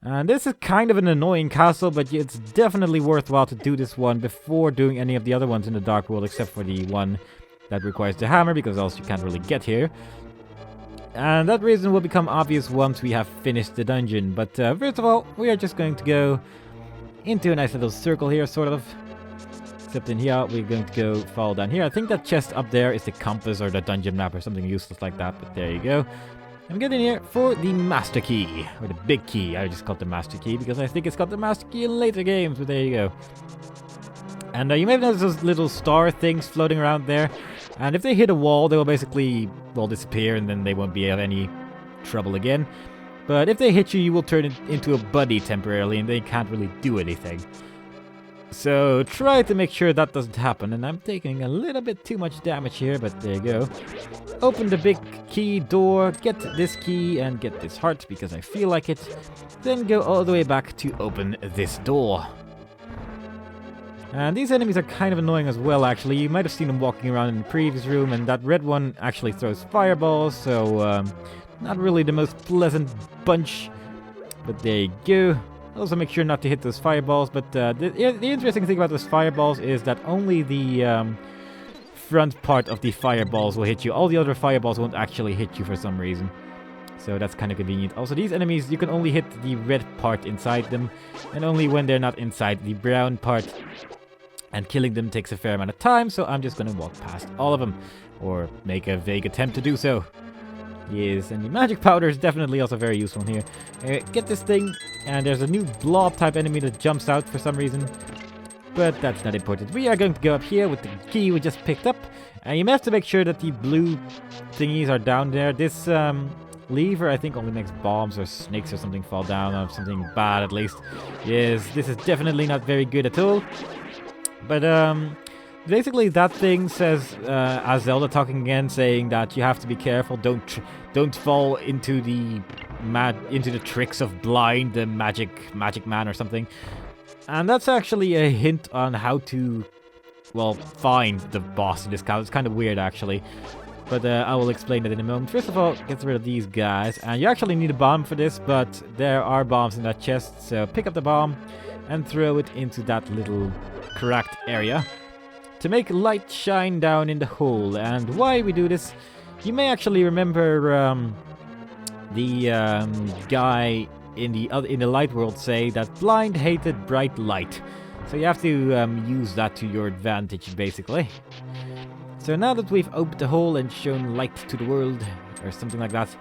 And this is kind of an annoying castle, but it's definitely worthwhile to do this one before doing any of the other ones in the Dark World, except for the one that requires the hammer, because else you can't really get here. And that reason will become obvious once we have finished the dungeon. But first of all, we are just going to go into a nice little circle here, sort of. Except in here, we're going to go fall down here. I think that chest up there is the compass or the dungeon map or something useless like that, but there you go. I'm getting here for the master key, or the big key. I just call it the master key because I think it's got the master key in later games, but there you go. And you may have noticed those little star things floating around there. And if they hit a wall, they will basically, well, disappear and then they won't be of any trouble again. But if they hit you, you will turn it into a buddy temporarily and they can't really do anything. So try to make sure that doesn't happen, and I'm taking a little bit too much damage here, but there you go. Open the big key door, get this key and get this heart because I feel like it. Then go all the way back to open this door. And these enemies are kind of annoying as well, actually. You might have seen them walking around in the previous room, and that red one actually throws fireballs, so not really the most pleasant bunch. But there you go. Also make sure not to hit those fireballs, but the interesting thing about those fireballs is that only the front part of the fireballs will hit you. All the other fireballs won't actually hit you for some reason. So that's kind of convenient. Also, these enemies, you can only hit the red part inside them, and only when they're not inside the brown part. And killing them takes a fair amount of time, so I'm just going to walk past all of them, or make a vague attempt to do so. Yes, and the magic powder is definitely also very useful here. Get this thing, and there's a new blob type enemy that jumps out for some reason. But that's not important. We are going to go up here with the key we just picked up. And you have to make sure that the blue thingies are down there. This lever, I think, only makes bombs or snakes or something fall down, or something bad at least. Yes, this is definitely not very good at all. But basically that thing says, as Zelda talking again, saying that you have to be careful, don't fall into the tricks of Blind, the magic man or something. And that's actually a hint on how to, well, find the boss in this castle. It's kind of weird actually, but I will explain that in a moment. First of all, get rid of these guys, and you actually need a bomb for this, but there are bombs in that chest, so pick up the bomb and throw it into that little cracked area to make light shine down in the hole. And why we do this, you may actually remember the guy in the light world say that Blind hated bright light, so you have to use that to your advantage basically. So now that we've opened the hole and shown light to the world, or something like that,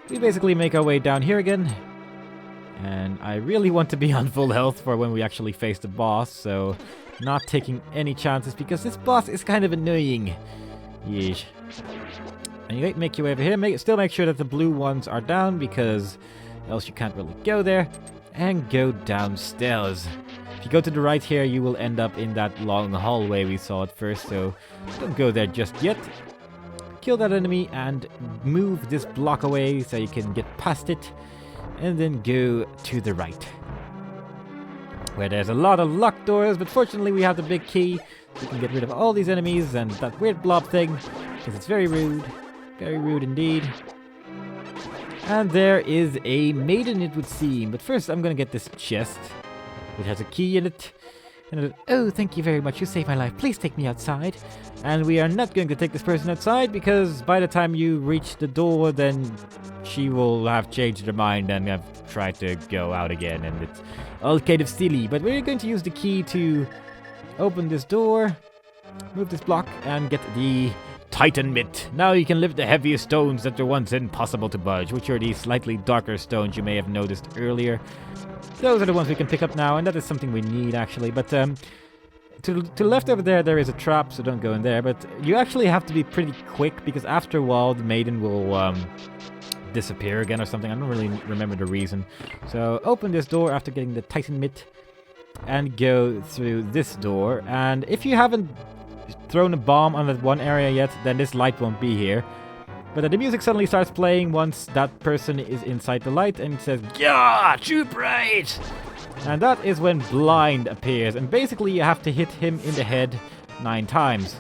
we basically make our way down here again. And I really want to be on full health for when we actually face the boss, so not taking any chances because this boss is kind of annoying. Yeesh. Anyway, make your way over here. Still make sure that the blue ones are down because else you can't really go there. And go downstairs. If you go to the right here, you will end up in that long hallway we saw at first, so don't go there just yet. Kill that enemy and move this block away so you can get past it. And then go to the right, where there's a lot of locked doors, but fortunately we have the big key. We can get rid of all these enemies and that weird blob thing, because it's very rude indeed. And there is a maiden, it would seem, but first I'm gonna get this chest. It has a key in it. And oh, thank you very much, you saved my life, please take me outside. And we are not going to take this person outside, because by the time you reach the door, then she will have changed her mind and have tried to go out again, and it's all kind of silly. But we're going to use the key to open this door, move this block, and get the Titan Mitt. Now you can lift the heaviest stones that were once impossible to budge, which are these slightly darker stones you may have noticed earlier. Those are the ones we can pick up now, and that is something we need actually. But to the left over there is a trap, so don't go in there. But you actually have to be pretty quick, because after a while the maiden will disappear again or something. I don't really remember the reason. So open this door after getting the Titan Mitt and go through this door. And if you haven't thrown a bomb on that one area yet, then this light won't be here. But the music suddenly starts playing once that person is inside the light, and it says, "Yeah, too bright!" And that is when Blind appears, and basically you have to hit him in the head 9 times.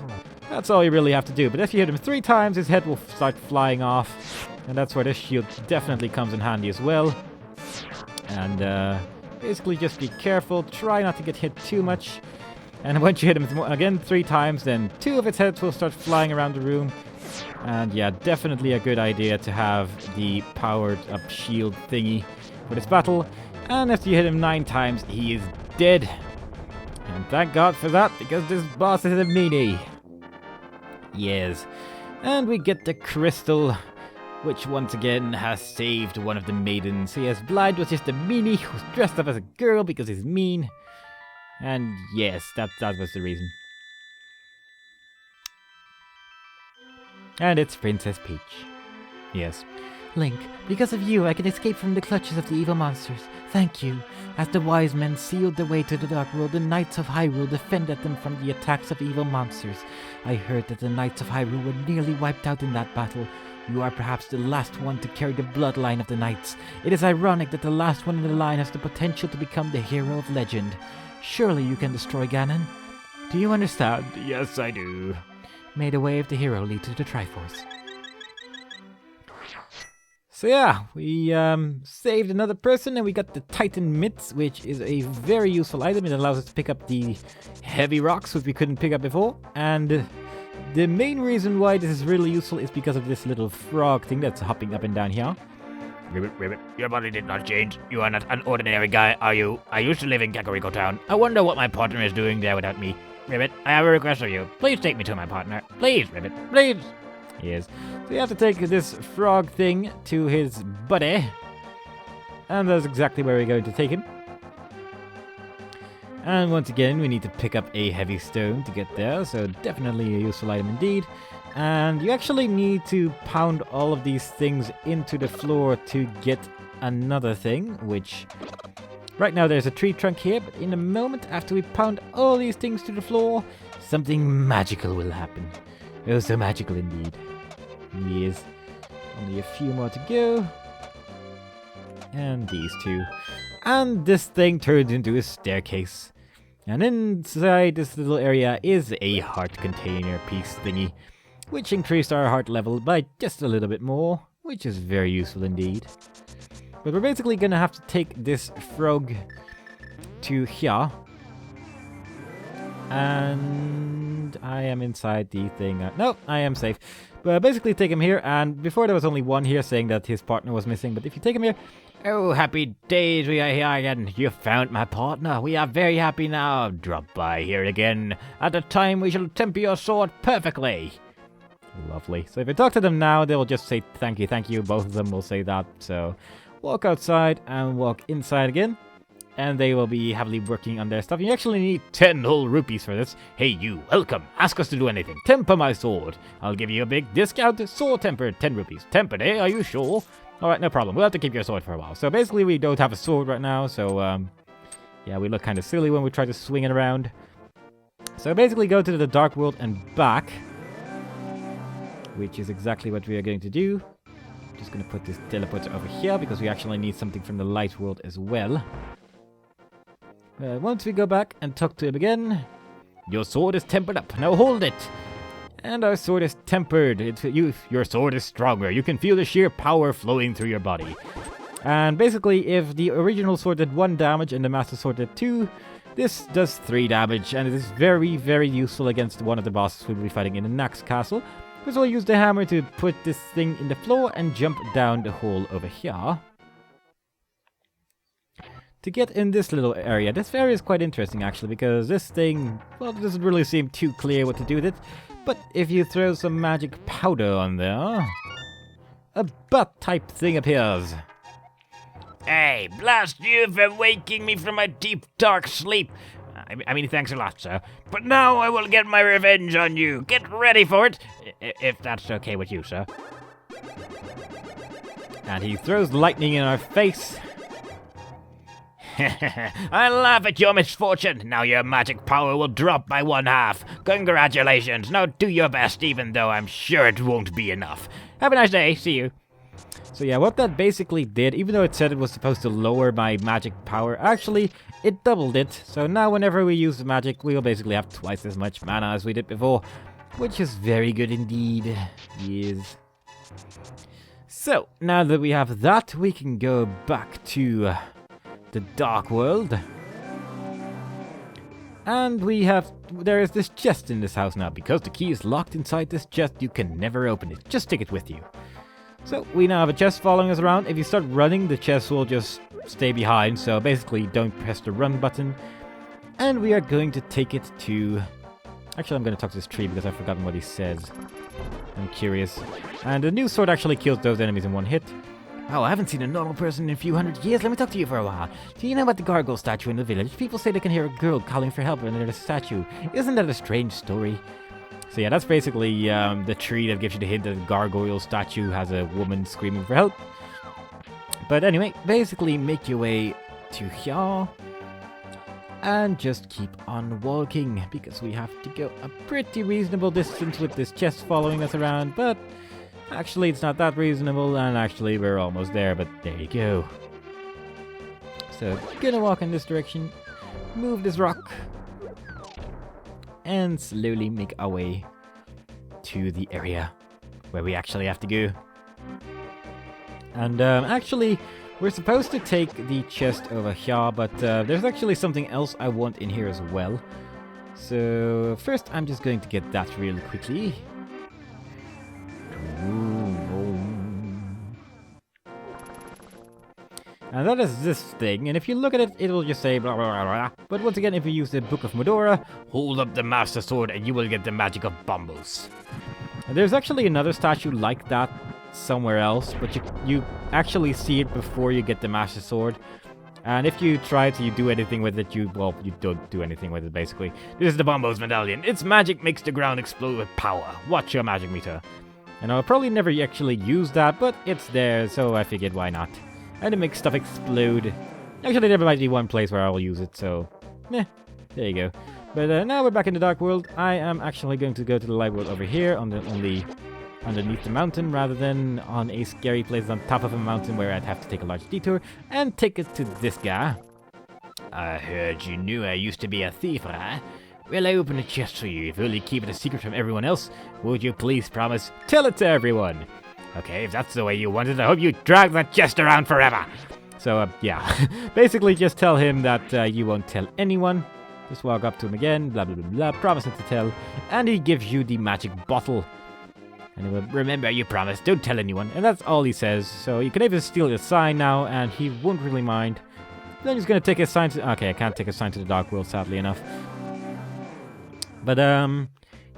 That's all you really have to do, but if you hit him 3 times, his head will start flying off, and that's where this shield definitely comes in handy as well. And basically just be careful, try not to get hit too much. And once you hit him again 3 times, then 2 of its heads will start flying around the room. And yeah, definitely a good idea to have the powered up shield thingy for this battle. And after you hit him 9 times, he is dead. And thank God for that, because this boss is a meanie. Yes. And we get the crystal, which once again has saved one of the maidens. So yes, Blind was just a meanie who's dressed up as a girl because he's mean. And yes, that was the reason. And it's Princess Peach. Yes. Link, because of you, I can escape from the clutches of the evil monsters. Thank you. As the wise men sealed the way to the Dark World, the Knights of Hyrule defended them from the attacks of evil monsters. I heard that the Knights of Hyrule were nearly wiped out in that battle. You are perhaps the last one to carry the bloodline of the Knights. It is ironic that the last one in the line has the potential to become the hero of legend. Surely you can destroy Ganon? Do you understand? Yes, I do. May the way of the hero lead to the Triforce. So yeah, we saved another person and we got the Titan Mitts, which is a very useful item. It allows us to pick up the heavy rocks, which we couldn't pick up before. And the main reason why this is really useful is because of this little frog thing that's hopping up and down here. Ribbit, your body did not change. You are not an ordinary guy, are you? I used to live in Kakariko Town. I wonder what my partner is doing there without me. Ribbit, I have a request of you. Please take me to my partner. Please, Ribbit, please. Yes. So you have to take this frog thing to his buddy. And that's exactly where we're going to take him. And once again, we need to pick up a heavy stone to get there, so definitely a useful item indeed. And you actually need to pound all of these things into the floor to get another thing, which... Right now there's a tree trunk here, but in a moment after we pound all these things to the floor, something magical will happen. Oh, so magical indeed. Yes. Only a few more to go. And these 2. And this thing turns into a staircase. And inside this little area is a heart container piece thingy, which increased our heart level by just a little bit more, which is very useful indeed. But we're basically gonna have to take this frog to here. And I am inside the thing. No, I am safe. But basically take him here, and before there was only one here saying that his partner was missing, but if you take him here... Oh, happy days, we are here again. You found my partner. We are very happy now. Drop by here again. At the time, we shall temper your sword perfectly. Lovely. So if I talk to them now, they will just say thank you, thank you. Both of them will say that. So walk outside and walk inside again. And they will be heavily working on their stuff. You actually need 10 whole rupees for this. Hey, you, welcome. Ask us to do anything. Temper my sword. I'll give you a big discount. Sword tempered, 10 rupees. Tempered, eh? Are you sure? Alright, no problem. We'll have to keep your sword for a while. So basically, we don't have a sword right now. So, yeah, we look kind of silly when we try to swing it around. So basically, go to the Dark World and back. Which is exactly what we are going to do. Just going to put this teleporter over here because we actually need something from the Light World as well. Once we go back and talk to him again, your sword is tempered up. Now hold it. And our sword is tempered. Your sword is stronger. You can feel the sheer power flowing through your body. And basically, if the original sword did 1 damage and the Master Sword did 2, this does 3 damage. And it is very, very useful against one of the bosses we'll be fighting in the next castle. Because we'll use the hammer to put this thing in the floor and jump down the hole over here. To get in this little area. This area is quite interesting actually, because this thing, well, it doesn't really seem too clear what to do with it. But if you throw some magic powder on there, a butt type thing appears. Hey, blast you for waking me from my deep, dark sleep. I mean, thanks a lot, sir. But now I will get my revenge on you. Get ready for it, if that's okay with you, sir. And he throws lightning in our face. I laugh at your misfortune. Now your magic power will drop by 1/2. Congratulations. Now do your best, even though I'm sure it won't be enough. Have a nice day. See you. So yeah, what that basically did, even though it said it was supposed to lower my magic power, actually, it doubled it. So now whenever we use the magic, we will basically have twice as much mana as we did before, which is very good indeed. Yes. So, now that we have that, we can go back to the Dark World. And there is this chest in this house now. Because the key is locked inside this chest, you can never open it. Just take it with you. So we now have a chest following us around. If you start running, the chest will just stay behind. So basically, don't press the run button. And we are going to take it to... Actually, I'm going to talk to this tree because I've forgotten what he says. I'm curious. And the new sword actually kills those enemies in one hit. Oh, I haven't seen a normal person in a few hundred years. Let me talk to you for a while. Do you know about the gargoyle statue in the village? People say they can hear a girl calling for help when there's a statue. Isn't that a strange story? So yeah, that's basically the tree that gives you the hint that the gargoyle statue has a woman screaming for help. But anyway, basically make your way to here. And just keep on walking, because we have to go a pretty reasonable distance with this chest following us around, but actually it's not that reasonable, and actually we're almost there, but there you go. So, gonna walk in this direction, move this rock, and slowly make our way to the area where we actually have to go. And actually... we're supposed to take the chest over here, but there's actually something else I want in here as well. So first I'm just going to get that really quickly. And that is this thing, and if you look at it, it will just say blah blah blah blah. But once again, if you use the Book of Medora, Hold up the Master Sword and you will get the magic of Bombos. and there's actually another statue like that somewhere else, but you actually see it before you get the Master Sword. And if you try to do anything with it, you don't do anything with it, basically. This is the Bombos Medallion. Its magic makes the ground explode with power. Watch your magic meter. And I'll probably never actually use that, but it's there, so I figured why not. And it makes stuff explode. Actually, there might be one place where I will use it, so... there you go. But now we're back in the Dark World. I am actually going to go to the Light World over here, underneath the mountain, rather than on a scary place on top of a mountain where I'd have to take a large detour, and take it to this guy. I heard you knew I used to be a thief, huh? Well, I opened a chest for you. If only keep it a secret from everyone else, would you please promise? Tell it to everyone! Okay, if that's the way you want it, I hope you drag that chest around forever! So, yeah. Basically, just tell him that you won't tell anyone. Just walk up to him again, blah blah blah blah, promise not to tell, and he gives you the magic bottle. And he will, remember, you promised, don't tell anyone. and that's all he says. So you can even steal his sign now, and he won't really mind. Then he's gonna take his sign to... okay, I can't take his sign to the Dark World, sadly enough. But,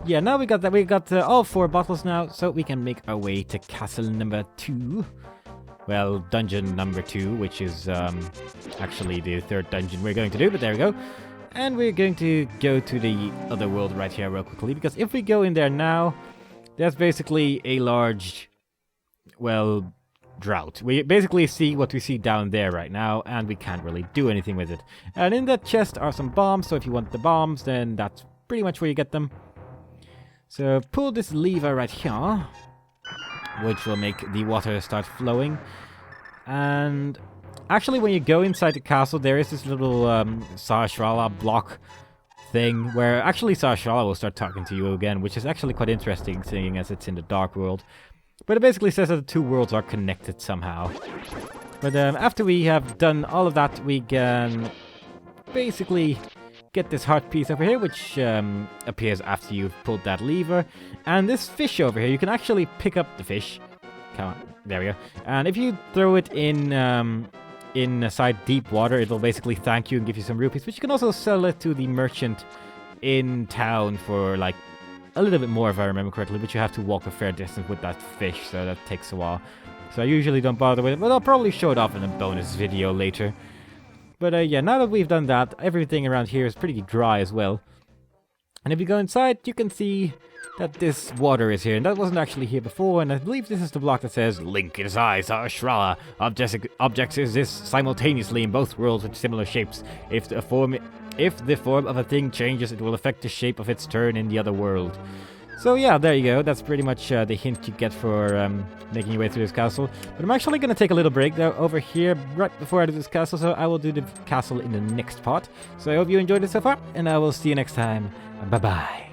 yeah, now we got that. We got all 4 bottles now, so we can make our way to castle number 2. Well, dungeon number 2, which is, actually the 3rd dungeon we're going to do, but there we go. And we're going to go to the other world right here real quickly, because if we go in there now, there's basically a large, well, drought. We basically see what we see down there right now, and we can't really do anything with it. And in that chest are some bombs, so if you want the bombs, then that's pretty much where you get them. So pull this lever right here, which will make the water start flowing. And actually, when you go inside the castle, there is this little Sahasrara block thing where actually Sahasrara will start talking to you again, which is actually quite interesting, seeing as it's in the Dark World. But it basically says that the 2 worlds are connected somehow. But after we have done all of that, we can basically get this heart piece over here, which appears after you've pulled that lever. And this fish over here, you can actually pick up the fish. Come on, there we go. And if you throw it inside deep water, it'll basically thank you and give you some rupees, but you can also sell it to the merchant in town for like a little bit more, if I remember correctly, but you have to walk a fair distance with that fish, so that takes a while. So I usually don't bother with it, but I'll probably show it off in a bonus video later. But yeah, now that we've done that, everything around here is pretty dry as well. And if you go inside, you can see that this water is here, and that wasn't actually here before, and I believe this is the block that says Link in his eyes are Shrala. Objects exist simultaneously in both worlds with similar shapes. If the form of a thing changes, it will affect the shape of its turn in the other world. So yeah, there you go. That's pretty much the hint you get for making your way through this castle. But I'm actually going to take a little break though over here right before I do this castle, so I will do the castle in the next part. So I hope you enjoyed it so far, and I will see you next time. Bye-bye.